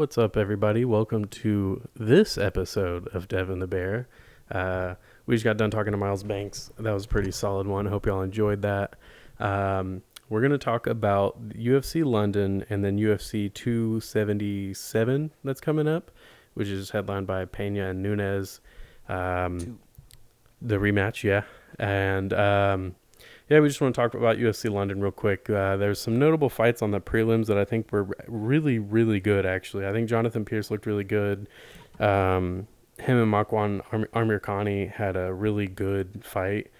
What's up, everybody? Welcome to this episode of Devin the Bear. We just got done talking to Miles Banks. That was a pretty solid one. I hope y'all enjoyed that. We're going to talk about UFC London and then UFC 277 that's coming up, which is headlined by Peña and Nunez. The rematch, yeah. And yeah, we just want to talk about UFC London real quick. There's some notable fights on the prelims that I think were really, really good, actually. I think Jonathan Pierce looked really good. Him and Makwan Amirkhani had a really good fight.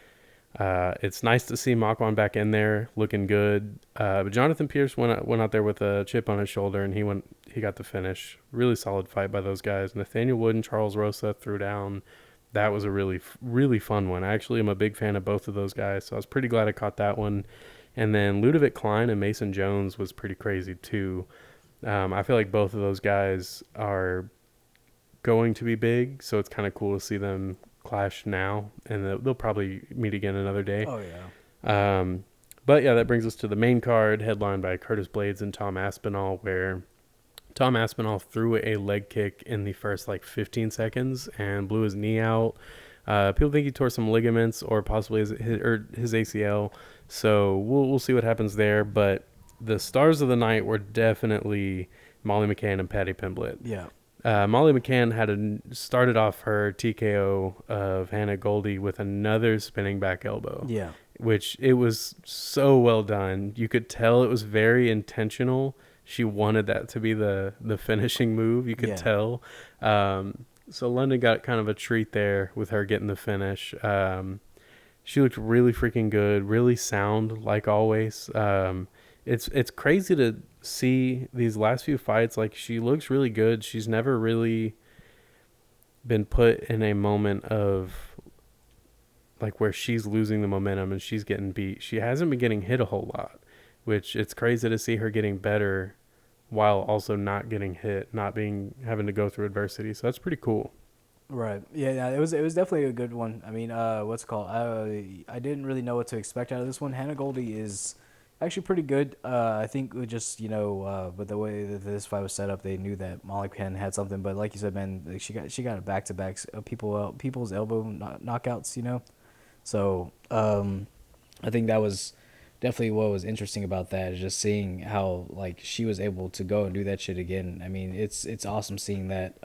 It's nice to see Makwan back in there looking good. But Jonathan Pierce went out there with a chip on his shoulder, and he got the finish. Really solid fight by those guys. Nathaniel Wood and Charles Rosa threw down. That was a really, really fun one. I actually am a big fan of both of those guys, so I was pretty glad I caught that one. And then Ludovic Klein and Mason Jones was pretty crazy too. I feel like both of those guys are going to be big, so it's kind of cool to see them clash now, and they'll probably meet again another day. Oh, yeah. But yeah, that brings us to the main card, headlined by Curtis Blades and Tom Aspinall, where Tom Aspinall threw a leg kick in the first 15 seconds and blew his knee out. People think he tore some ligaments or possibly his ACL. So we'll see what happens there. But the stars of the night were definitely Molly McCann and Patty Pimblett. Yeah. Molly McCann started off her TKO of Hannah Goldie with another spinning back elbow. Yeah. Which it was so well done. You could tell it was very intentional. She wanted that to be the finishing move. You could tell. So London got kind of a treat there with her getting the finish. She looked really freaking good, really sound like always. It's crazy to see these last few fights. She looks really good. She's never really been put in a moment of where she's losing the momentum and she's getting beat. She hasn't been getting hit a whole lot, which it's crazy to see her getting better while also not getting hit, having to go through adversity. So that's pretty cool. Right. Yeah. It was definitely a good one. I mean, what's it called? I didn't really know what to expect out of this one. Hannah Goldie is actually pretty good. I think we just with the way that this fight was set up, they knew that Molly McCann had something. But like you said, man, she got a back to back people's elbow knockouts. So I think that was definitely what was interesting about that is just seeing how she was able to go and do that shit again. I mean, it's awesome seeing that.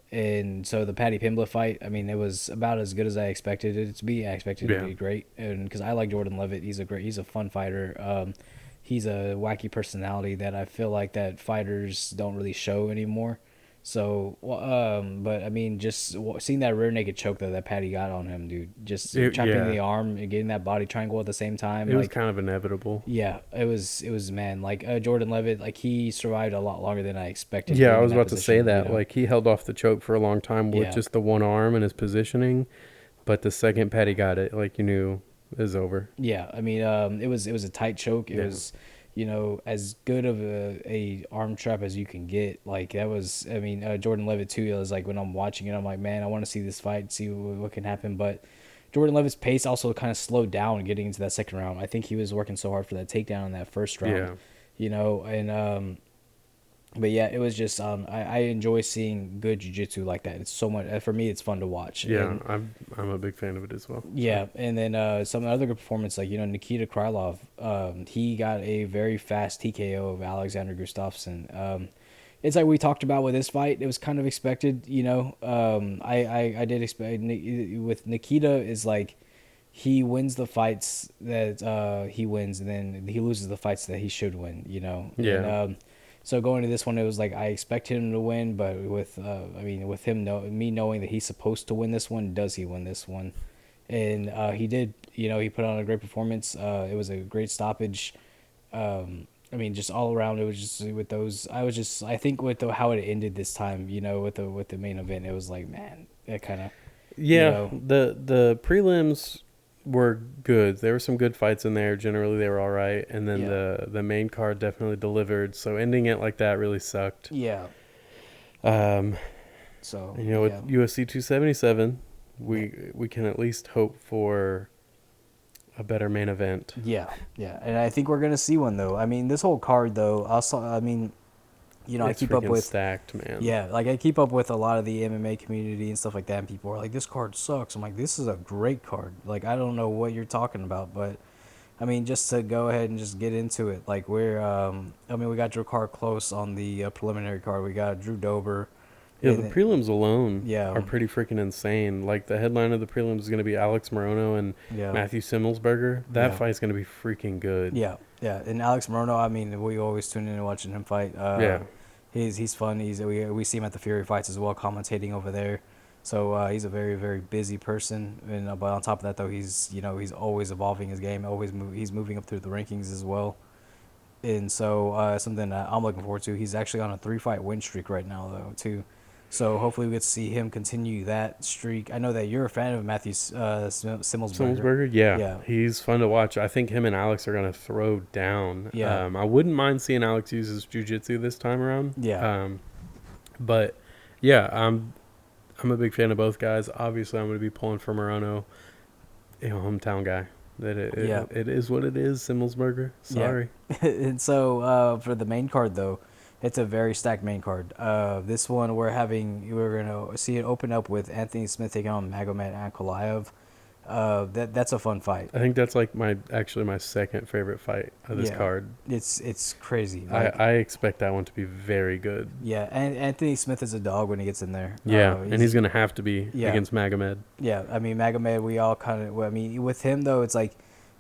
And so the Patty Pimblett fight, I mean, it was about as good as I expected it to be. I expected it to be great, and because I like Jordan Levitt, he's a fun fighter. He's a wacky personality that I feel like that fighters don't really show anymore. So, but I mean, just seeing that rear naked choke that Patty got on him, dude, just chopping the arm and getting that body triangle at the same time. It was kind of inevitable. Yeah, it was man, Jordan Levitt, he survived a lot longer than I expected. Yeah, I was about to say that. He held off the choke for a long time with just the one arm and his positioning, but the second Patty got it, you knew it was over. Yeah, I mean, it was a tight choke. It was, as good of a arm trap as you can get. That was, I mean, Jordan Levitt too. It was when I'm watching it, I'm like, man, I want to see this fight, see what can happen. But Jordan Levitt's pace also kind of slowed down getting into that second round. I think he was working so hard for that takedown in that first round. Yeah. But yeah, it was just I enjoy seeing good jiu-jitsu like that. It's so much for me. It's fun to watch. Yeah, I'm a big fan of it as well. Yeah, and then some other good performance Nikita Krylov. He got a very fast TKO of Alexander Gustafsson. It's like we talked about with this fight. It was kind of expected. I did expect with Nikita is he wins the fights that he wins, and then he loses the fights that he should win. Yeah. And, so going to this one, it was I expected him to win, but with with him me knowing that he's supposed to win this one, does he win this one? And he did. He put on a great performance. It was a great stoppage. I mean, just all around, it was just with those. I think with how it ended this time, with the main event, it was man, it kind of. Yeah, the prelims were good. There were some good fights in there. Generally, they were all right. And then the main card definitely delivered. So ending it like that really sucked. Yeah. So with UFC 277, we can at least hope for a better main event. Yeah, and I think we're gonna see one though. I mean, this whole card though. You know, I It's keep up freaking with stacked, man. yeah, like I keep up with a lot of the MMA community and stuff like that. And people are like, "This card sucks." I'm like, "This is a great card." Like I don't know what you're talking about, but I mean, just to go ahead and just get into it. Like I mean, we got Drew Carr close on the preliminary card. We got Drew Dober, Yeah, the and prelims alone yeah, are pretty freaking insane. Like the headline of the prelims is going to be Alex Morono and yeah, Matthew Simmelsberger. That yeah, fight's going to be freaking good. yeah, yeah. And Alex Morono, I mean, we always tune in and watching him fight. Yeah, He's fun. We see him at the Fury fights as well, commentating over there. So he's a very very busy person, and but on top of that though, he's always evolving his game. He's moving up through the rankings as well. And so something that I'm looking forward to. He's actually on a 3-fight win streak right now though too. So hopefully we get to see him continue that streak. I know that you're a fan of Matthew Simmelsberger. Simmelsberger. Yeah, Yeah, he's fun to watch. I think him and Alex are going to throw down. yeah, I wouldn't mind seeing Alex use his jiu-jitsu this time around. yeah, But yeah, I'm a big fan of both guys. Obviously, I'm going to be pulling for Morono, hometown guy. yeah, It is what it is. Simmelsberger. yeah. Sorry. And so for the main card though, it's a very stacked main card. This one we're gonna see it open up with Anthony Smith taking on Magomed Ankalaev. That's a fun fight. I think that's like my second favorite fight of this Yeah, card. it's crazy. I expect that one to be very good. Yeah, and Anthony Smith is a dog when he gets in there. Yeah, and he's gonna have to be yeah, against Magomed. yeah. I mean, Magomed, we all kind of. I mean, with him though, it's like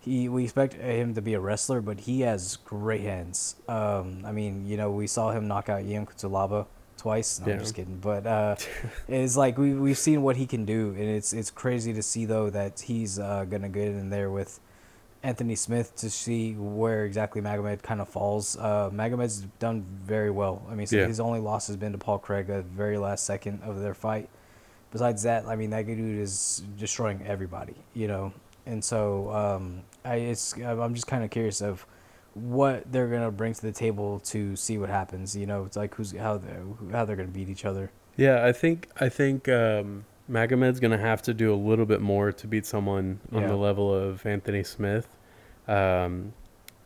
we expect him to be a wrestler, but he has great hands. I mean, we saw him knock out Ian Kutalaba twice. No, I'm Yeah, just kidding. But it's like we've seen what he can do, and it's crazy to see though that he's gonna get in there with Anthony Smith to see where exactly Magomed kind of falls. Magomed's done very well. I mean, so yeah, his only loss has been to Paul Craig at the very last second of their fight. Besides that, I mean, that dude is destroying everybody. And so I'm just kind of curious of what they're gonna bring to the table to see what happens. It's like how they're gonna beat each other. yeah. I think Magomed's gonna have to do a little bit more to beat someone on Yeah, the level of Anthony Smith. Um,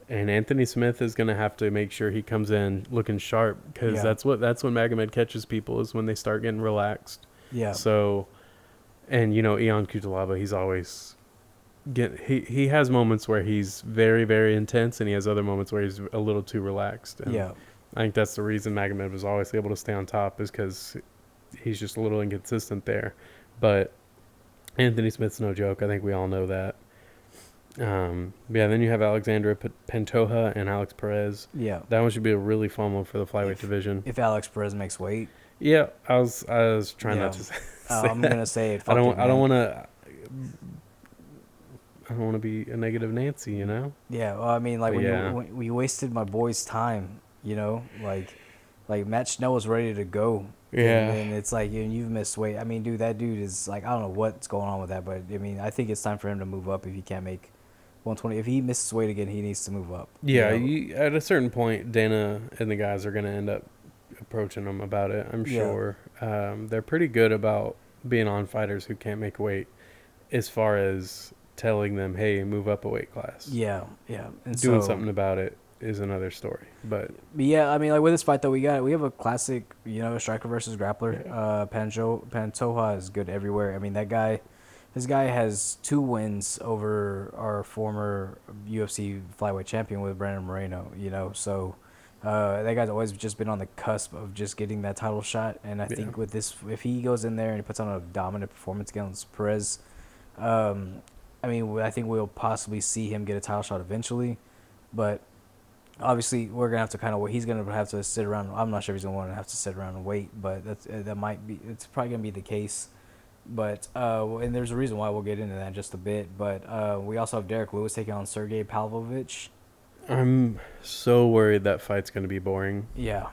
and Anthony Smith is gonna have to make sure he comes in looking sharp because yeah, that's when Magomed catches people is when they start getting relaxed. yeah, So, and Ion Kutalaba, he's always he has moments where he's very very intense, and he has other moments where he's a little too relaxed. And yeah, I think that's the reason Magomed was always able to stay on top is because he's just a little inconsistent there. But Anthony Smith's no joke. I think we all know that. Yeah. Then you have Alexandra Pantoja and Alex Perez. yeah. That one should be a really fun one for the flyweight division. If Alex Perez makes weight, Yeah, I was trying yeah, not to say I'm that. gonna say it. I Fuck it, don't man. want to. I don't want to be a negative Nancy, Yeah, well, I mean, like But yeah, when we wasted my boy's time, like Matt Schnell was ready to go, yeah, and it's like you've missed weight. I mean, dude, that dude is like I don't know what's going on with that, but I mean, I think it's time for him to move up if he can't make 120. If he misses weight again, he needs to move up. yeah. At a certain point, Dana and the guys are gonna end up approaching him about it. I'm Yeah, sure. They're pretty good about being on fighters who can't make weight, as far as telling them, "Hey, move up a weight class." yeah, yeah. And Doing so, something about it is another story. But but yeah, I mean, like with this fight though, we have a classic, striker versus grappler. yeah, Pantoja is good everywhere. I mean, this guy has 2 wins over our former UFC flyweight champion with Brandon Moreno. So that guy's always just been on the cusp of just getting that title shot. And I yeah, think with this, if he goes in there and he puts on a dominant performance against Perez, um, I mean, I think we'll possibly see him get a title shot eventually. But obviously, we're gonna have to kind of wait. He's gonna have to sit around. I'm not sure if he's gonna want to have to sit around and wait, but that might be. It's probably gonna be the case. But and there's a reason why we'll get into that in just a bit. But we also have Derek Lewis taking on Sergey Pavlovich. I'm so worried that fight's gonna be boring Yeah,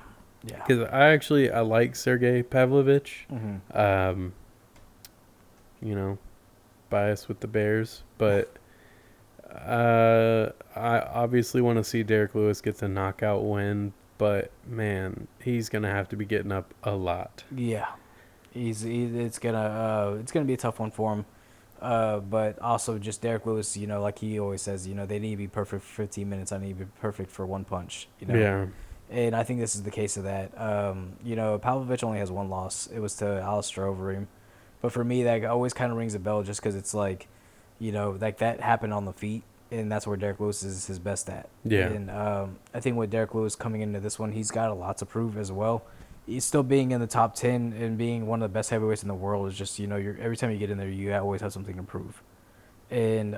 yeah, because I like Sergey Pavlovich. mm-hmm. Um, biased with the Bears, but I obviously want to see Derek Lewis get the knockout win. But man, he's gonna have to be getting up a lot. Yeah. It's gonna be a tough one for him. But also just Derek Lewis, like he always says, they need to be perfect for 15 minutes. I need to be perfect for one punch. Yeah, And I think this is the case of that. Pavlovich only has one loss. It was to Alistair Overeem. But for me, that always kind of rings a bell just because it's like, like that happened on the feet, and that's where Derek Lewis is his best at. Yeah. And I think with Derek Lewis coming into this one, he's got a lot to prove as well. He's still being in the top 10 and being one of the best heavyweights in the world is just, every time you get in there, you always have something to prove. And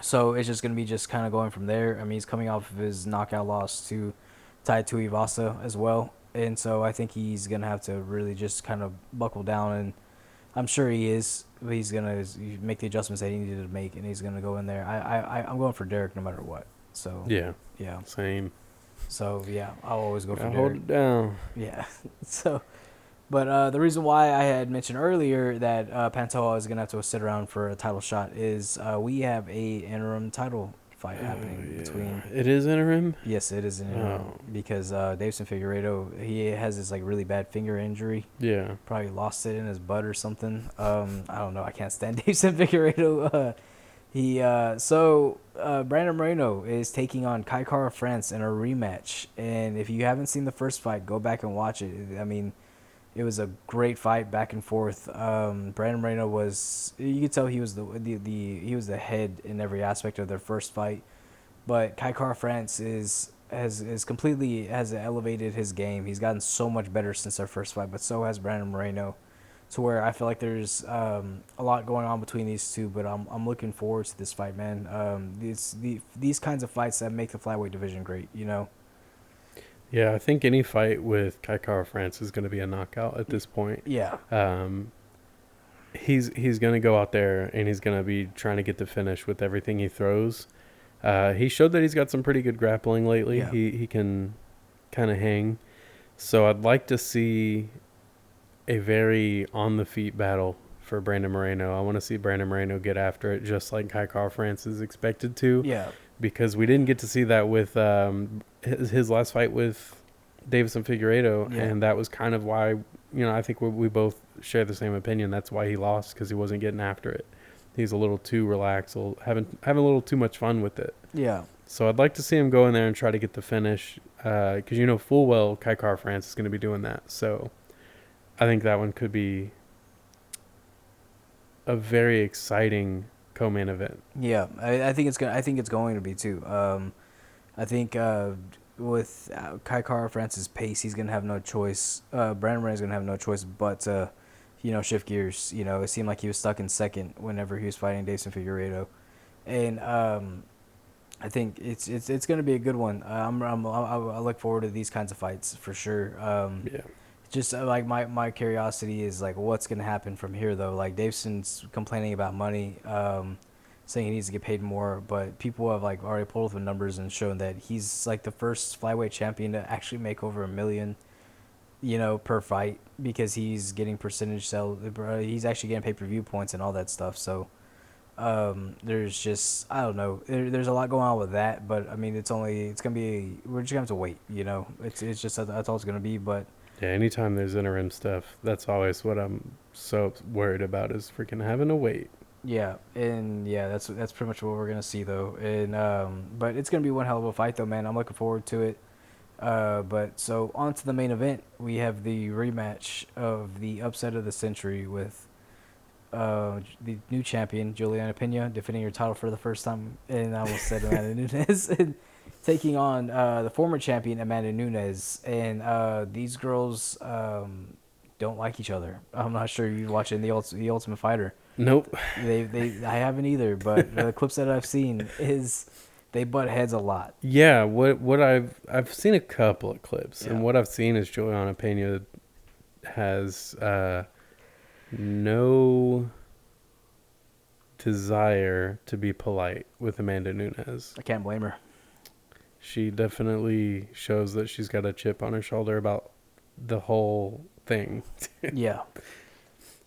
so it's just going to be just kind of going from there. I mean, he's coming off of his knockout loss to Tai Tuivasa as well. And so I think he's going to have to really just kind of buckle down. And I'm sure he is. He's going to make the adjustments that he needed to make, and he's going to go in there. I'm going for Derek no matter what. So, Yeah. yeah. Same. So, yeah, I'll always go for Derek. Hold it down. Yeah. So, but the reason why I had mentioned earlier that Pantoja is going to have to sit around for a title shot is we have a interim title fight happening between. It is interim? Yes, it is an interim because Davison Figueiredo, he has this like really bad finger injury. Yeah. Probably lost it in his butt or something. I don't know. I can't stand Davison Figueiredo. Brandon Moreno is taking on Kai Kara France in a rematch. And if you haven't seen the first fight, go back and watch it. I mean, it was a great fight back and forth. Brandon Moreno was, you could tell he was he was the head in every aspect of their first fight. But Kai Kara France has completely elevated his game. He's gotten so much better since their first fight, but so has Brandon Moreno. To where I feel like there's a lot going on between these two, but I'm looking forward to this fight, man. These kinds of fights that make the flyweight division great, Yeah, I think any fight with Kai Kara France is going to be a knockout at this point. Yeah. He's going to go out there and he's going to be trying to get the finish with everything he throws. He showed that he's got some pretty good grappling lately. Yeah. He can kind of hang. So I'd like to see a very on-the-feet battle for Brandon Moreno. I want to see Brandon Moreno get after it just like Kai Kara France is expected to. Yeah. Because we didn't get to see that with his last fight with Davison Figueiredo, and that was kind of why, I think we both share the same opinion. That's why he lost, because he wasn't getting after it. He's a little too relaxed, having a little too much fun with it. Yeah. So I'd like to see him go in there and try to get the finish, because full well Kai Kara France is going to be doing that. So I think that one could be a very exciting co-main event. Yeah, I think it's going to be too. I think with Kai Kara France's pace, he's gonna have no choice. Brandon Moreno's gonna have no choice but to, shift gears. It seemed like he was stuck in second whenever he was fighting Davison Figueiredo, and I think it's gonna be a good one. I look forward to these kinds of fights for sure. Yeah. Just like my curiosity is like what's gonna happen from here though. Like Davison's complaining about money, saying he needs to get paid more, but people have like already pulled up the numbers and shown that he's like the first flyweight champion to actually make over $1 million, per fight because he's getting percentage sell. He's actually getting pay-per-view points and all that stuff. So there's just I don't know. There's a lot going on with that, but I mean we're just gonna have to wait. It's just that's all it's gonna be, but. Yeah, anytime there's interim stuff, that's always what I'm so worried about is freaking having to wait. Yeah, and yeah, that's pretty much what we're gonna see though, and but it's gonna be one hell of a fight though, man. I'm looking forward to it. But so on to the main event, we have the rematch of the upset of the century with the new champion Juliana Peña defending her title for the first time, and I almost said Amanda Nunez. Taking on the former champion Amanda Nunez, and these girls don't like each other. I'm not sure you're watching the Ultimate Fighter. Nope. I haven't either, but the clips that I've seen is they butt heads a lot. Yeah, what I've seen a couple of clips, and what I've seen is Juliana Peña has no desire to be polite with Amanda Nunez. I can't blame her. She definitely shows that she's got a chip on her shoulder about the whole thing. Yeah.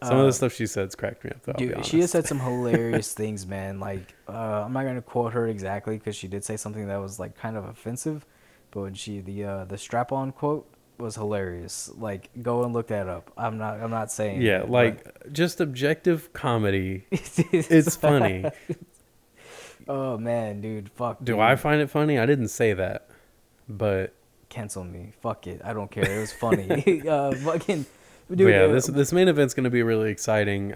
Some of the stuff she said's cracked me up, though. Dude, she has said some hilarious things, man. Like, I'm not going to quote her exactly because she did say something that was, like, kind of offensive. But when the strap-on quote was hilarious. Like, go and look that up. I'm not saying. Yeah, it, like, just objective comedy. It's funny. Oh, man, dude. Fuck. Do I find it funny? I didn't say that. But cancel me. Fuck it. I don't care. It was funny. Fucking But dude. yeah, this main event's going to be really exciting.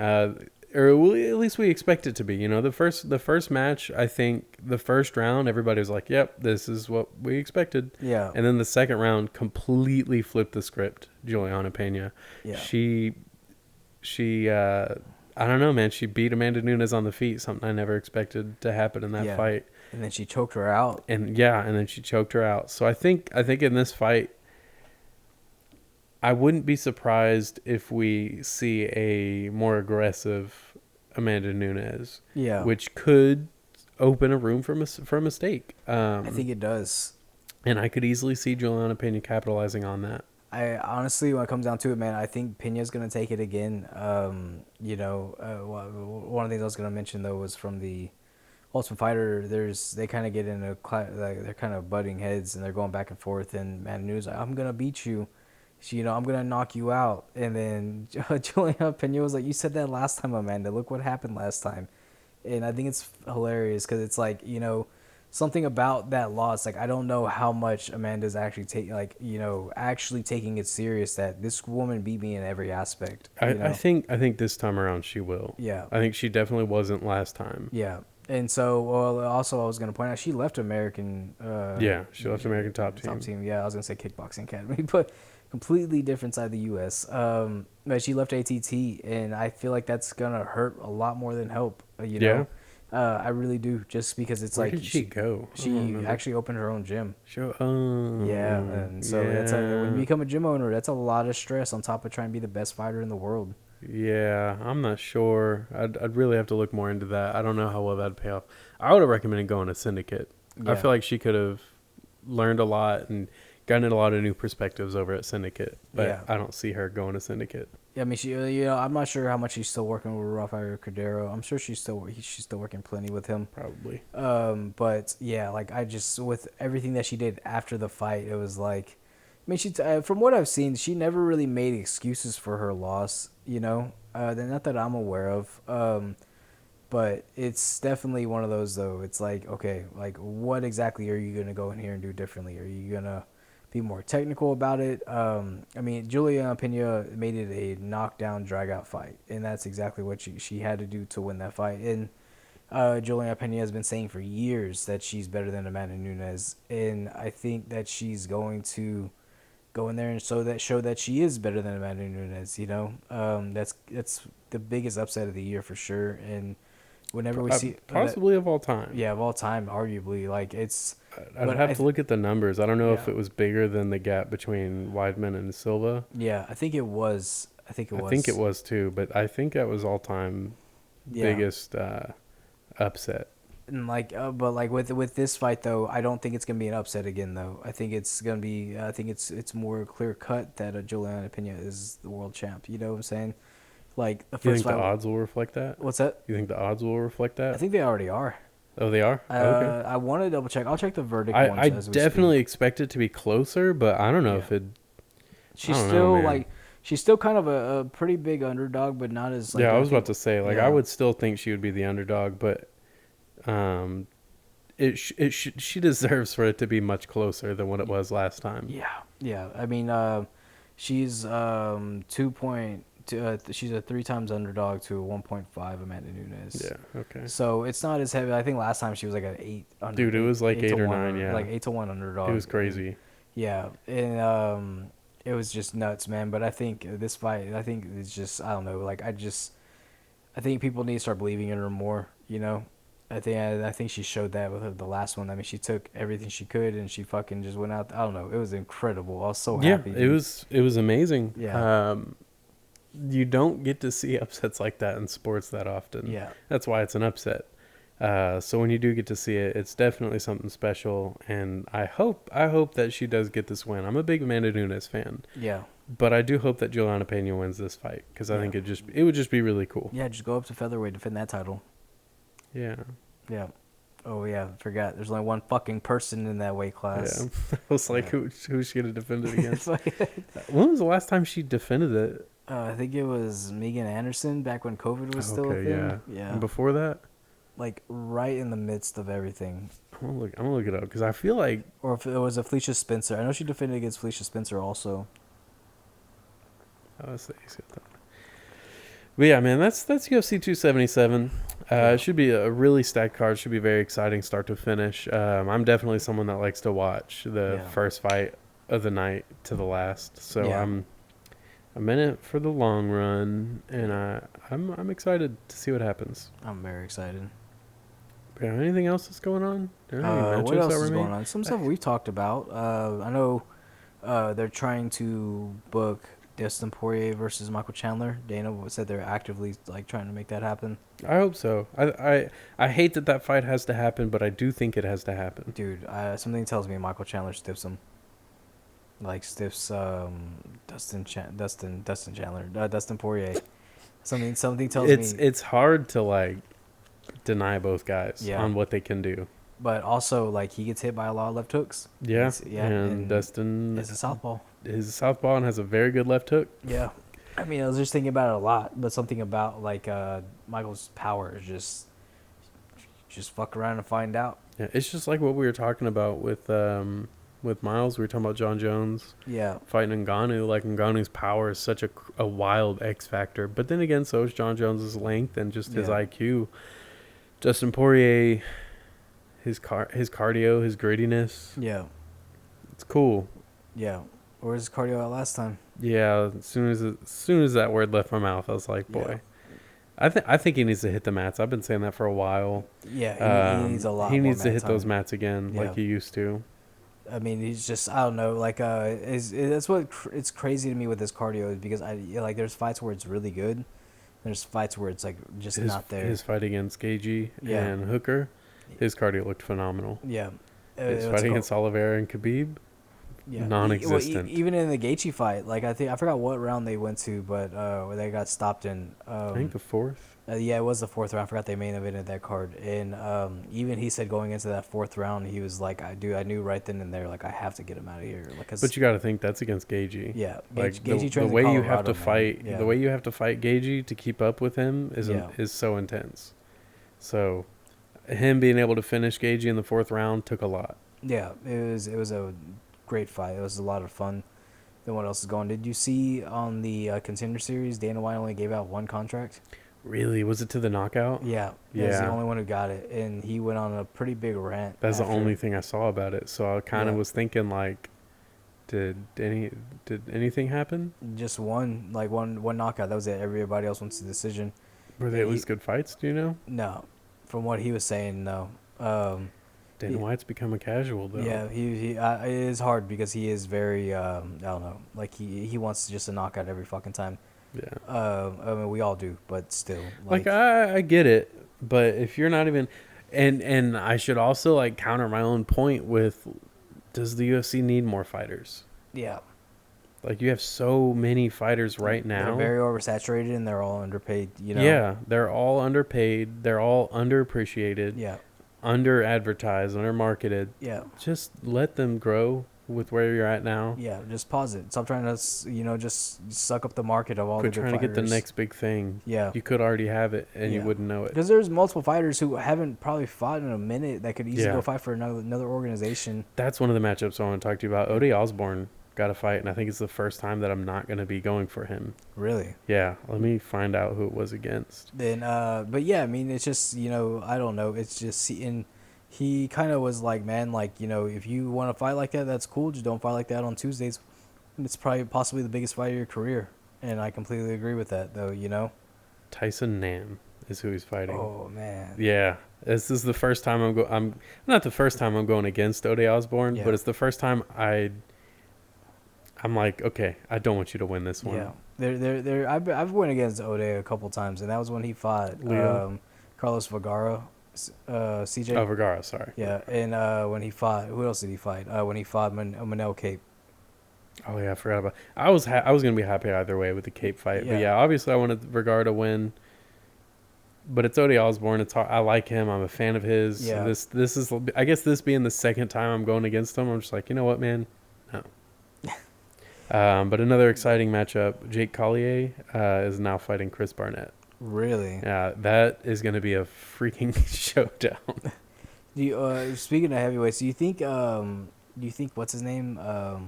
Or at least we expect it to be. You know, the first match, I think the first round, everybody was like, "Yep, this is what we expected." Yeah. And then the second round completely flipped the script. Juliana Peña, Yeah. she I don't know, man. She beat Amanda Nunez on the feet, something I never expected to happen in that Yeah. fight. And then she choked her out. And then she choked her out. So I think in this fight, I wouldn't be surprised if we see a more aggressive Amanda Nunez, Yeah. which could open a room for a mistake. I think it does. And I could easily see Juliana Pena capitalizing on that. I honestly, when it comes down to it, man, I think Peña's gonna take it again. One of the things I was gonna mention though was from the Ultimate Fighter. They kind of get in like they're kind of butting heads and they're going back and forth. And man, News like, I'm gonna beat you. I'm gonna knock you out. And then Juliana Peña was like, you said that last time, Amanda. Look what happened last time. And I think it's hilarious because it's like, something about that loss. Like, I don't know how much Amanda's actually actually taking it serious that this woman beat me in every aspect. I think this time around she will. Yeah. I think she definitely wasn't last time. Yeah. And so, well, also I was going to point out, she left American. She left American Top Team. Top Team. Yeah, I was going to say Kickboxing Academy, but completely different side of the U.S. But she left ATT, and I feel like that's going to hurt a lot more than help. Yeah. I really do, just because it's Where like did she go? She actually opened her own gym. Yeah, and so that's when you become a gym owner, that's a lot of stress on top of trying to be the best fighter in the world. Yeah, I'm not sure. I'd really have to look more into that. I don't know how well that'd pay off. I would have recommended going to Syndicate. Yeah. I feel like she could have learned a lot and gotten a lot of new perspectives over at Syndicate, but Yeah. I don't see her going to Syndicate. Yeah, I mean, she, I'm not sure how much she's still working with Rafael Cordero. I'm sure she's still working plenty with him. Probably. But yeah, like I just, with everything that she did after the fight, it was like, I mean, from what I've seen, she never really made excuses for her loss. Not that I'm aware of. But it's definitely one of those though. It's like, okay, like what exactly are you gonna go in here and do differently? Are you gonna be more technical about it? I mean, Juliana Peña made it a knockdown, drag out fight, and that's exactly what she had to do to win that fight. And Juliana Peña has been saying for years that she's better than Amanda Nunez, and I think that she's going to go in there and show that she is better than Amanda Nunez. That's the biggest upset of the year for sure. And whenever we see possibly of all time, yeah, of all time, arguably, like it's. I'd have to look at the numbers. I don't know if Yeah. it was bigger than the gap between Weidman and Silva. Yeah, I think it was. I think it was too, but I think that was all time biggest upset. And but like with this fight though, I don't think it's gonna be an upset again though. I think it's gonna be. I think it's more clear cut that Juliana Peña is the world champ. You know what I'm saying? Like the Do you first think fight. the odds will reflect that? What's that? You think the odds will reflect that? I think they already are. Oh, they are? Okay. I want to double check. I'll check the verdict. I as we definitely speak. expect it to be closer, but I don't know if it. She's I don't still know, man. she's still kind of a pretty big underdog, but not as. I was about to say, yeah. I would still think she would be the underdog, but she deserves for it to be much closer than what it was last time. Yeah. I mean, she's 2.2. She's a 3 times underdog to a 1.5 Amanda Nunez. Yeah. Okay. So it's not as heavy. I think last time she was like an 8. Dude, it was like 8 or 9. Yeah. Like 8-1 underdog. It was crazy. Yeah, and it was just nuts, man. But I think this fight, I think it's just, I don't know. Like I think people need to start believing in her more. I think she showed that with the last one. I mean, she took everything she could and she fucking just went out. I don't know. It was incredible. I was so happy. Yeah, it was amazing. Yeah. You don't get to see upsets like that in sports that often. Yeah. That's why it's an upset. So when you do get to see it, it's definitely something special. And I hope that she does get this win. I'm a big Amanda Nunez fan. Yeah. But I do hope that Juliana Peña wins this fight because I think it would just be really cool. Yeah, just go up to featherweight, defend that title. Yeah. Yeah. Oh yeah, forgot. There's only one fucking person in that weight class. Yeah. I was like, who's she gonna defend it against? When was the last time she defended it? I think it was Megan Anderson back when COVID was still a thing. Yeah. Yeah. And before that? like right in the midst of everything. I'm gonna look it up because I feel like Or if it was a Felicia Spencer. I know she defended against Felicia Spencer also. I was saying. But yeah, man, that's UFC 277. Yeah. It should be a really stacked card. Should be very exciting, start to finish. I'm definitely someone that likes to watch the Yeah. first fight of the night to the last. So Yeah. I'm in it for the long run, and I'm excited to see what happens. I'm very excited. But yeah, anything else that's going on? Are there any What matchups that else were is made? going on? Some stuff we've talked about. I know they're trying to book Destinpoier versus Michael Chandler. Dana said they're actively like trying to make that happen. I hope so. I hate that fight has to happen, but I do think it has to happen. Dude, something tells me Michael Chandler stiffs him. Like stiffs Dustin Chandler, Dustin Poirier. Something tells me. It's hard to like deny both guys Yeah. on what they can do. But also like he gets hit by a lot of left hooks. Yeah, Yeah, and Dustin is a southpaw. is a southpaw and has a very good left hook. Yeah. I mean, I was just thinking about it a lot, but something about like Michael's power is just fuck around and find out. Yeah, it's just like what we were talking about with Miles. We were talking about John Jones Yeah. fighting Ngannou. Like Ngannou's power is such a wild X factor, but then again, so is John Jones's length and just his Yeah. IQ. Dustin Poirier, his cardio, his grittiness. Yeah. It's cool. Yeah. Where's his cardio at last time? Yeah, as soon as that word left my mouth, I was like, boy. Yeah. I think he needs to hit the mats. I've been saying that for a while. Yeah, he needs a lot. He more needs to mat hit time. those mats again like Yeah. he used to. I mean, he's just I don't know. Like that's what it's crazy to me with his cardio is because like there's fights where it's really good, there's fights where it's like just not there. His fight against Gagey Yeah. and Hooker, his cardio looked phenomenal. Yeah. His fight against Oliveira and Khabib, yeah. non-existent. Even in the Gaethje fight, like I forgot what round they went to, but where they got stopped in. I think the fourth. Yeah, it was the fourth round. I forgot they main evented that card, and even he said going into that fourth round, he was like, I knew right then and there, like I have to get him out of here, like. But you got to think that's against Gagey. Yeah, like Gaethje the trains way in you have to Colorado, man. fight, Yeah. the way you have to fight Gagey to keep up with him is Yeah. is so intense. So, him being able to finish Gagey in the fourth round took a lot. Yeah, it was a great fight. It was a lot of fun. Then what else is going? Did you see on the Contender Series, Dana White only gave out one contract? Really, was it to the knockout? Yeah, he was the Yeah. only one who got it, and he went on a pretty big rant. That's the after. only thing I saw about it. So I kind of Yeah. was thinking like, did anything happen? Just one knockout. That was it. Everybody else wants a decision. Were they at least good fights? Do you know? No, from what he was saying, no. Dana White's become a casual though. Yeah, he it is hard because he is very I don't know, like he wants just a knockout every fucking time. Yeah. I mean we all do, but still, Like I get it, but if you're not even, and I should also like counter my own point with, does the UFC need more fighters? yeah, Like you have so many fighters right they're now. very oversaturated and they're all underpaid. You know. Yeah, they're all underpaid. They're all underappreciated. Yeah. Under advertised, under marketed. Yeah. Just let them grow with where you're at now. Yeah. Just pause it. Stop trying to just suck up the market of all Quit the good trying to get the fighters. next big thing. Yeah. You could already have it and you Yeah. wouldn't know it. Because there's multiple fighters who haven't probably fought in a minute that could easily Yeah. go fight for another organization. That's one of the matchups I want to talk to you about. Ode Osborne got a fight, and I think it's the first time that I'm not going to be going for him. Really. Yeah, let me find out who it was against. Then, but yeah, I mean, it's just I don't know. It's just and he kind of was like, man, like if you want to fight like that, that's cool. Just don't fight like that on Tuesdays. It's probably possibly the biggest fight of your career, and I completely agree with that, though. Tyson Nam is who he's fighting. Oh man. Yeah, this is the first time I'm not the first time I'm going against Ode Osborne, Yeah. but it's the first time I'm like, okay, I don't want you to win this one. Yeah. They're I've went against Ode a couple times, and that was when he fought Leo? Carlos Vergara, CJ. Oh, Vergara, sorry. Yeah, and when he fought, who else did he fight? When he fought Manel Cape. Oh yeah, I forgot about. I was gonna be happy either way with the Cape fight, but yeah, obviously I wanted Vergara to win. But it's Ode Osborne. It's I like him. I'm a fan of his. Yeah. This is, I guess this being the second time I'm going against him, I'm just like, you know what, man, no. But another exciting matchup. Jake Collier is now fighting Chris Barnett. Really? Yeah, that is going to be a freaking showdown. Do you, speaking of heavyweights, do you think what's his name? Do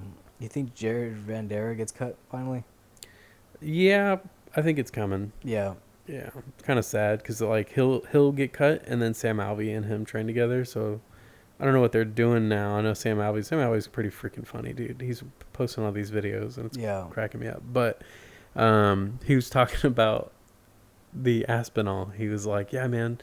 you think Jared Van Dera gets cut finally? Yeah, I think it's coming. Yeah. Yeah, it's kind of sad because like he'll get cut, and then Sam Alvey and him train together. So I don't know what they're doing now. I know Sam Alvey's pretty freaking funny, dude. He's posting all these videos, and it's Yeah. cracking me up. But he was talking about the Aspinall. He was like, "Yeah, man,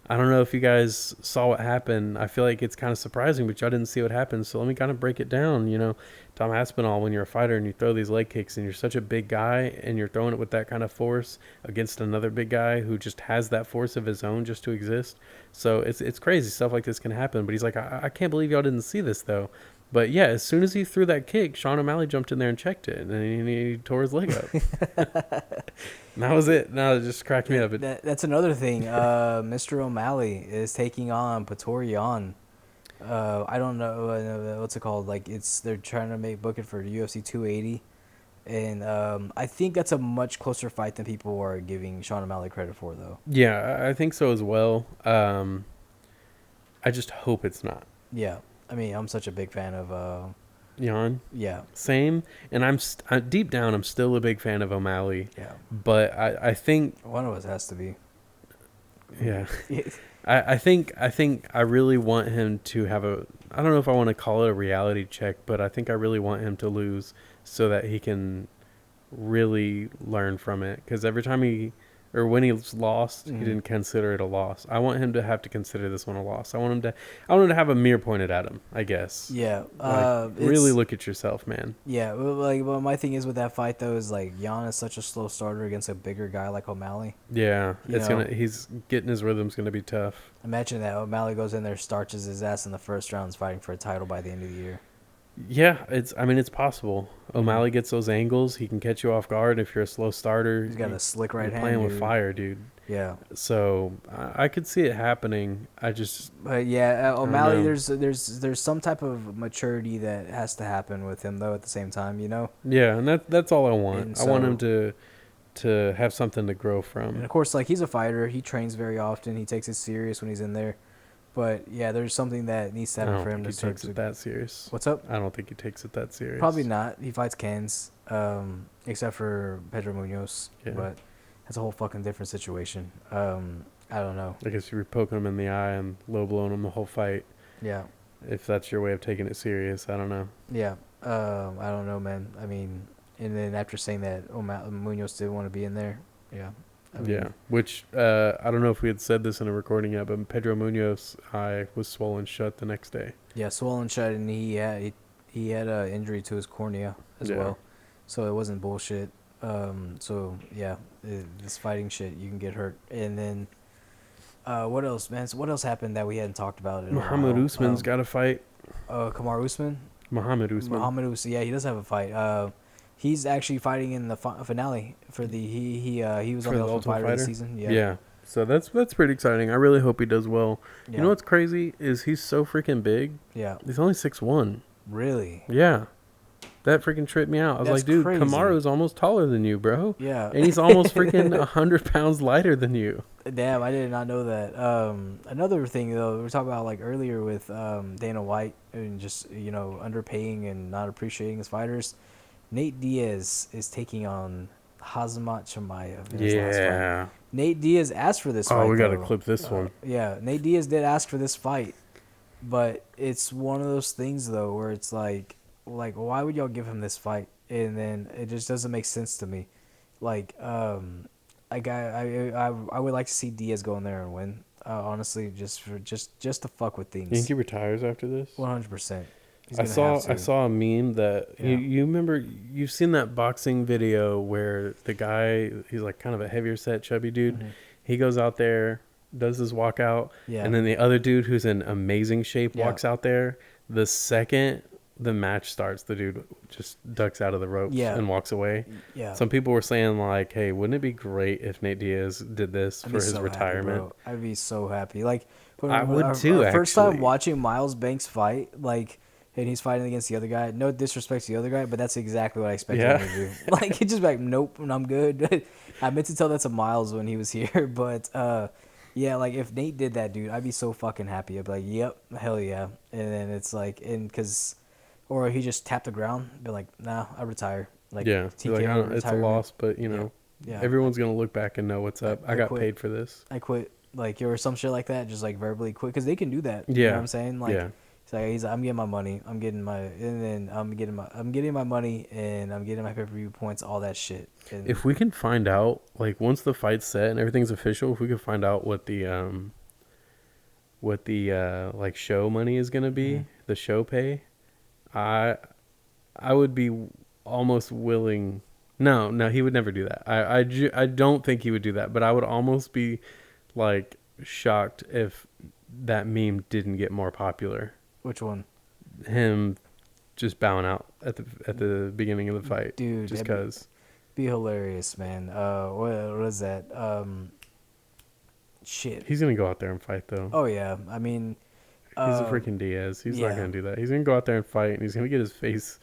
I don't know if you guys saw what happened. I feel like it's kind of surprising, but y'all didn't see what happened. So let me kind of break it down. Tom Aspinall, when you're a fighter and you throw these leg kicks and you're such a big guy and you're throwing it with that kind of force against another big guy who just has that force of his own just to exist. So it's crazy. Stuff like this can happen. But he's like, I can't believe y'all didn't see this, though. But yeah, as soon as he threw that kick, Sean O'Malley jumped in there and checked it, and he tore his leg up. And that was it. No, it just cracked me up. That's another thing. Mr. O'Malley is taking on Pretorian. I don't know what's it called. Like they're trying to book it for UFC 280, and I think that's a much closer fight than people are giving Sean O'Malley credit for, though. Yeah, I think so as well. I just hope it's not. Yeah, I mean, I'm such a big fan of. Jan? Yeah. Same. And I'm deep down, I'm still a big fan of O'Malley. Yeah. But I think one of us has to be. Yeah. I think I really want him to have I don't know if I want to call it a reality check, but I think I really want him to lose so that he can really learn from it. Because every time when he's lost, he didn't consider it a loss. I want him to have to consider this one a loss. I want him to have a mirror pointed at him, I guess. Yeah. Really look at yourself, man. Yeah. Well, my thing is with that fight, though, is like Jan is such a slow starter against a bigger guy like O'Malley. Yeah. He's getting his rhythm's going to be tough. Imagine that O'Malley goes in there, starches his ass in the first round, is fighting for a title by the end of the year. Yeah, it's possible. O'Malley gets those angles. He can catch you off guard if you're a slow starter. He's got a slick right hand. Playing with fire, dude. Yeah. So I could see it happening. But yeah, O'Malley, there's some type of maturity that has to happen with him, though. At the same time, Yeah, and that's all I want. I want him to have something to grow from. And of course, like, he's a fighter. He trains very often. He takes it serious when he's in there. But yeah, there's something that needs to happen for him to start. He takes it that serious. What's up? I don't think he takes it that serious. Probably not. He fights cans, except for Pedro Munoz. Yeah. But that's a whole fucking different situation. I don't know. I guess you were poking him in the eye and low blowing him the whole fight. Yeah. If that's your way of taking it serious, I don't know. Yeah. I don't know, man. I mean, and then after saying that, Munoz did want to be in there. Yeah. Which I don't know if we had said this in a recording yet, but Pedro Munoz eye was swollen shut the next day. Yeah, swollen shut, and he had an injury to his cornea as well, so it wasn't bullshit. So yeah, this fighting shit, you can get hurt. And then what else, man? So what else happened that we hadn't talked about? Muhammad Usman's got a fight. Kamaru Usman. Muhammad Usman. Yeah, he does have a fight. He's actually fighting in the finale for the he was on the Ultimate Fighter this season. Yeah. So that's pretty exciting. I really hope he does well. Yeah. You know what's crazy is he's so freaking big. Yeah. He's only 6'1". Really? Yeah. That freaking tripped me out. I was like, dude, crazy. Kamaru's almost taller than you, bro. Yeah. And he's almost freaking 100 pounds lighter than you. Damn, I did not know that. Another thing, though, we were talking about, like, earlier with Dana White and just, underpaying and not appreciating his fighters. Nate Diaz is taking on Khamzat Chimaev in his last fight. Nate Diaz asked for this fight. Oh, we got to clip this one. Yeah, Nate Diaz did ask for this fight. But it's one of those things, though, where it's like, why would y'all give him this fight? And then it just doesn't make sense to me. Like, I would like to see Diaz go in there and win. Honestly, just to fuck with things. You think he retires after this? 100%. I saw a meme that you remember. You've seen that boxing video where the guy, he's like kind of a heavier set chubby dude. Mm-hmm. He goes out there, does his walkout, and then the other dude who's in amazing shape walks out there. The second the match starts, the dude just ducks out of the ropes and walks away. Yeah. Some people were saying, like, hey, wouldn't it be great if Nate Diaz did this for his retirement? Happy, I'd be so happy. Like, I would too. First time watching Miles Banks fight, like, and he's fighting against the other guy. No disrespect to the other guy, but that's exactly what I expected Yeah. him to do. Like he's just like, nope, and I'm good. I meant to tell that to Miles when he was here, but yeah, like if Nate did that, dude, I'd be so fucking happy. I'd be like, yep, hell yeah. And then it's like, and because, or he just tapped the ground, be like, nah, I retire. Like Yeah. You're like, I TKO don't, it's a retirement. loss, but Yeah, yeah. everyone's going to look back and know what's up. I I got quit. paid for this. I quit, like, or some shit like that, just like verbally quit, because they can do that. You know what Yeah. I'm saying? Like, Yeah. he's like, I'm getting my money, and then I'm getting my money, and I'm getting my pay-per-view points, all that shit. And If we can find out, like, once the fight's set and everything's official, if we could find out what the like show money is going to be, mhm. the show pay, I I would be almost willing. No, no, he would never do that. I don't think he would do that, but I would almost be like shocked if that meme didn't get more popular. Which one, Him just bowing out at the beginning of the fight, dude? just That'd cause be hilarious, man. What is that? Shit. he's gonna go out there and fight though. Oh yeah, I mean, He's a uh, freaking Diaz. He's not yeah, gonna do that. He's gonna go out there and fight, and he's gonna get his face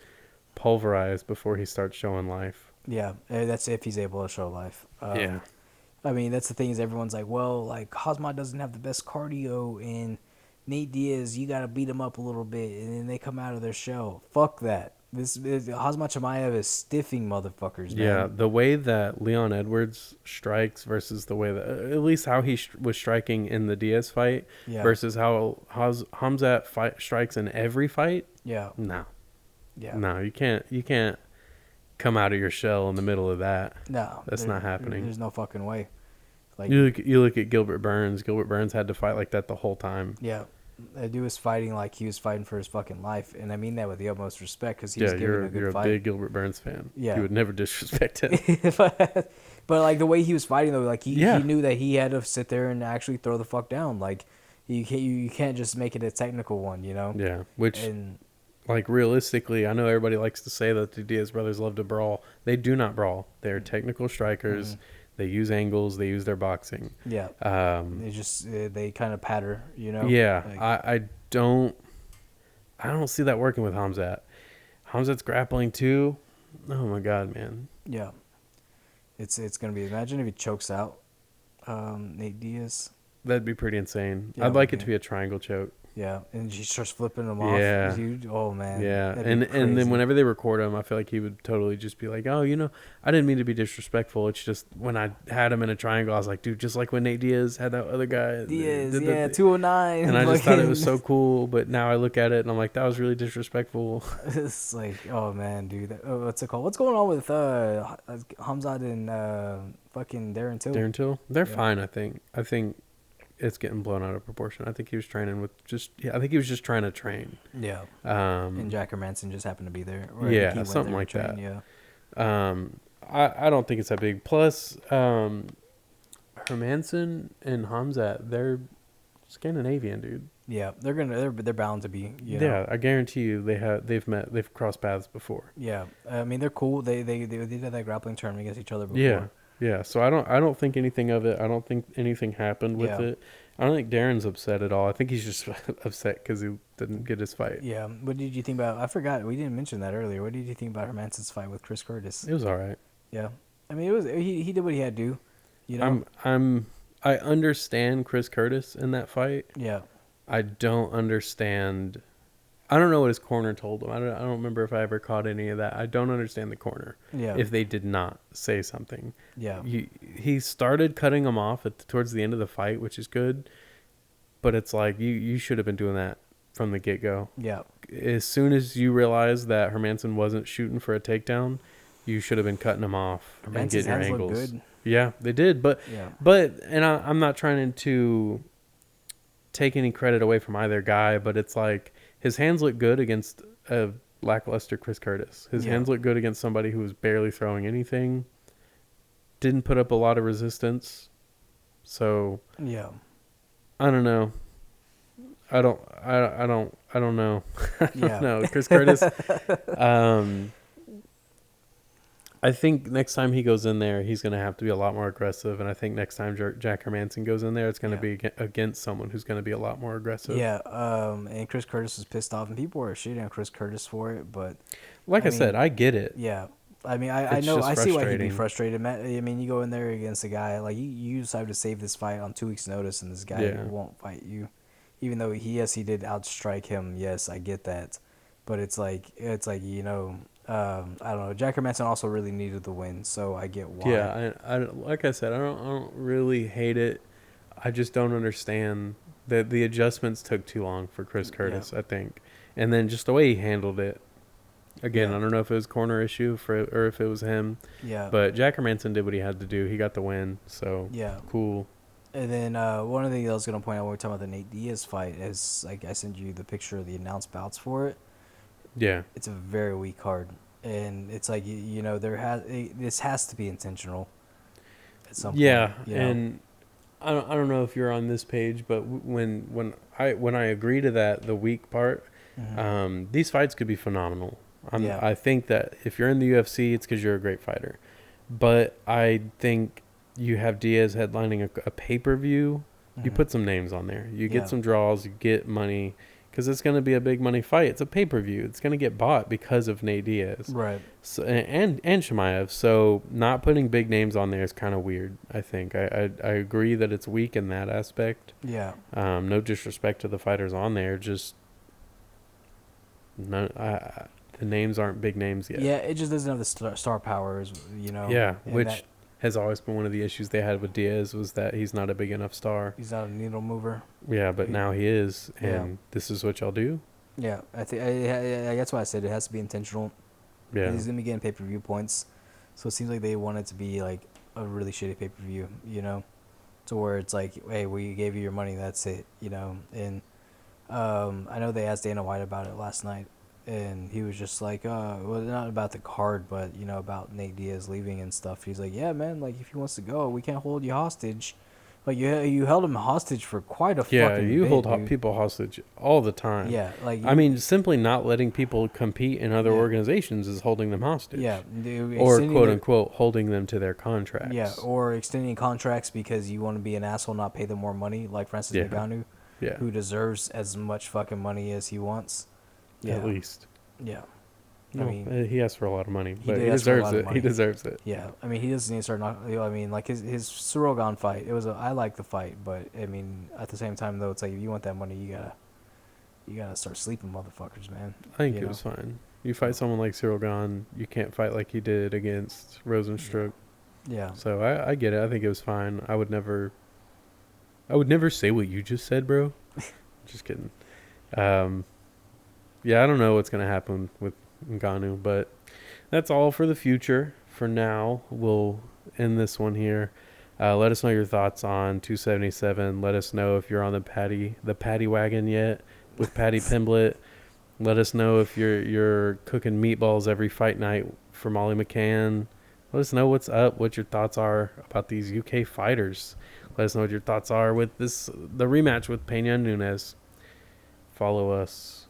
pulverized before he starts showing life. yeah. That's if he's able to show life. Yeah. I mean, that's the thing is everyone's like, well, like Hosma doesn't have the best cardio, and Nate Diaz, you got to beat him up a little bit, and then they come out of their shell. Fuck that. Hosma Chimaev is stiffing motherfuckers, Yeah, man. the way that Leon Edwards strikes versus the way that, at least how he was striking in the Diaz fight Yeah, versus how Hamzat strikes in every fight. yeah, No, yeah. no, you can't come out of your shell in the middle of that. No, That's not happening. there's no fucking way. Like, You look at Gilbert Burns. Gilbert Burns had to fight like that the whole time. yeah, that dude was fighting like he was fighting for his fucking life, and I mean that with the utmost respect because he Yeah, was giving a you're good a fight. big Gilbert Burns fan. Yeah. You would never disrespect him. but like the way he was fighting though, like Yeah. he knew that he had to sit there and actually throw the fuck down. Like you can't just make it a technical one, you know. Yeah, which And like realistically, I know everybody likes to say that the Diaz brothers love to brawl. They do not brawl. They're technical strikers. mhm. They use angles. They use their boxing. Yeah, they just they kind of patter, you know. Yeah, Like, I don't see that working with Hamzat. Hamzat's grappling too. Oh my god, man. yeah, it's gonna be. Imagine if he chokes out Nate Diaz. That'd be pretty insane. Yeah, I'd like it yeah. to be a triangle choke. Yeah, and she starts flipping him off. Yeah. Dude, oh man. Yeah, That'd be and then crazy. whenever they record him, I feel like he would totally just be like, "Oh, I didn't mean to be disrespectful. It's just when I had him in a triangle, I was like, dude, just like when Nate Diaz had that other guy, Diaz, did yeah, 209. and I just thought it was so cool. But now I look at it and I'm like, that was really disrespectful. It's like, oh man, dude. What's it called? What's going on with Hamzat and fucking Darren Till? Darren Till, they're Yeah. fine. I think it's getting blown out of proportion. I think he was training with I think he was just trying to train. Yeah. Um, And Jack Manson just happened to be there. Or I yeah, think he went something there like to train, that. Yeah. I don't think it's that big. Plus, Hermanson and Hamzat, they're Scandinavian, dude. Yeah, they're bound to be. You know? Yeah, I guarantee you they've crossed paths before. Yeah. I mean, they're cool. They did that grappling tournament against each other before. Yeah, yeah. So I don't think anything of it. I don't think anything happened with Yeah. it. I don't think Darren's upset at all. I think he's just upset because he didn't get his fight. Yeah. What did you think about? I forgot. We didn't mention that earlier. What did you think about Hermanson's fight with Chris Curtis? It was all right. Yeah. I mean, it was he did what he had to do. You know. I understand Chris Curtis in that fight. Yeah. I don't understand. I don't know what his corner told him. I don't remember if I ever caught any of that. I don't understand the corner. Yeah. If they did not say something. Yeah. He started cutting him off towards the end of the fight, which is good. But it's like you should have been doing that from the get-go. Yeah. As soon as you realized that Hermanson wasn't shooting for a takedown, you should have been cutting him off and Hermanson's getting your hands look angles. good. Yeah, they did. But Yeah. I'm not trying to take any credit away from either guy, but it's like his hands look good against a lackluster Chris Curtis. His Yeah. hands look good against somebody who was barely throwing anything, didn't put up a lot of resistance. So Yeah. I don't know. I don't know. I don't Yeah. know. Chris Curtis. I think next time he goes in there, he's going to have to be a lot more aggressive. And I think next time Jack Hermanson goes in there, it's going to Yeah. be against someone who's going to be a lot more aggressive. Yeah, and Chris Curtis was pissed off, and people were shitting on Chris Curtis for it. But Like I I said, mean, I get it. yeah, I mean, I It's know, just I see why he'd be frustrating. frustrated. Matt, I mean, you go in there against a guy like you decided to save this fight on 2 weeks' notice, and this guy Yeah. won't fight you, even though he did outstrike him. Yes, I get that, but it's like I don't know. Jack Hermanson also really needed the win, so I get why. Yeah. I like I said, I don't really hate it. I just don't understand that the adjustments took too long for Chris Yeah, Curtis, I think. And then just the way he handled it. Again, yeah, I don't know if it was corner issue or if it was him, yeah, but Jack Hermanson did what he had to do. He got the win, so yeah. cool. And then one of the things I was gonna point out when we are talking about the Nate Diaz fight is like I sent you the picture of the announced bouts for it. Yeah. It's a very weak card, and it's like this has to be intentional at some point. Yeah, and I don't know if you're on this page, but when I agree to that, the weak part, Hmm. these fights could be phenomenal. Yeah, I think that if you're in the UFC, it's because you're a great fighter. But I think you have Diaz headlining a pay per view. You hmm, put some names on there. You get yeah, some draws. You get money because it's going to be a big money fight. It's a pay per view. It's going to get bought because of Nate Diaz, right. so, and Shemaev. So not putting big names on there is kind of weird. I think I agree that it's weak in that aspect. Yeah, No disrespect to the fighters on there, just no. The names aren't big names yet. yeah. It just doesn't have the star power, Yeah, and that which has always been one of the issues they had with Diaz was that he's not a big enough star. he's not a needle mover. Yeah, but He- now he is, yeah, and this is what y'all do. yeah. I think that's why I said it has to be intentional. Yeah, He's gonna be getting pay-per-view points, so it seems like they want it to be like a really shitty pay-per-view, to where it's like, hey, we gave you your money, that's it. And I know they asked Dana White about it last night, and he was just like, well, not about the card, but about Nate Diaz leaving and stuff. He's like, yeah, man, like if he wants to go, we can't hold you hostage. Like you held him hostage for quite a yeah. fucking You bit, hold dude. people hostage all the time. Yeah, like I mean, simply not letting people compete in other yeah, organizations is holding them hostage, yeah, or extending quote their unquote holding them to their yeah, contracts. or extending contracts because you want to be an asshole, not pay them more money, like Francis Yeah, Ngannou, yeah. who deserves as much fucking money as he wants. At Yeah, least. yeah. I No, mean, he asked for a lot of money, he but did he ask for a deserves lot of it. He money. deserves it. Yeah, I mean, he doesn't need to start I mean, like his Cirogan fight. I like the fight, but I mean, at the same time though, it's like if you want that money, you gotta start sleeping, motherfuckers, man. I think You it know. was fine. You fight someone like Cyril Gahn, you can't fight like he did against Rosenstruck. Yeah. So I get it. I think it was fine. I would never say what you just said, bro. Just kidding. Um, yeah, I don't know what's gonna happen with Ngannou, but that's all for the future. For now, we'll end this one here. Let us know your thoughts on 277. Let us know if you're on the patty wagon yet with Patty Pimblett. Let us know if you're cooking meatballs every fight night for Molly McCann. Let us know what's up, what your thoughts are about these UK fighters. Let us know what your thoughts are with the rematch with Peña and Nunez. Follow us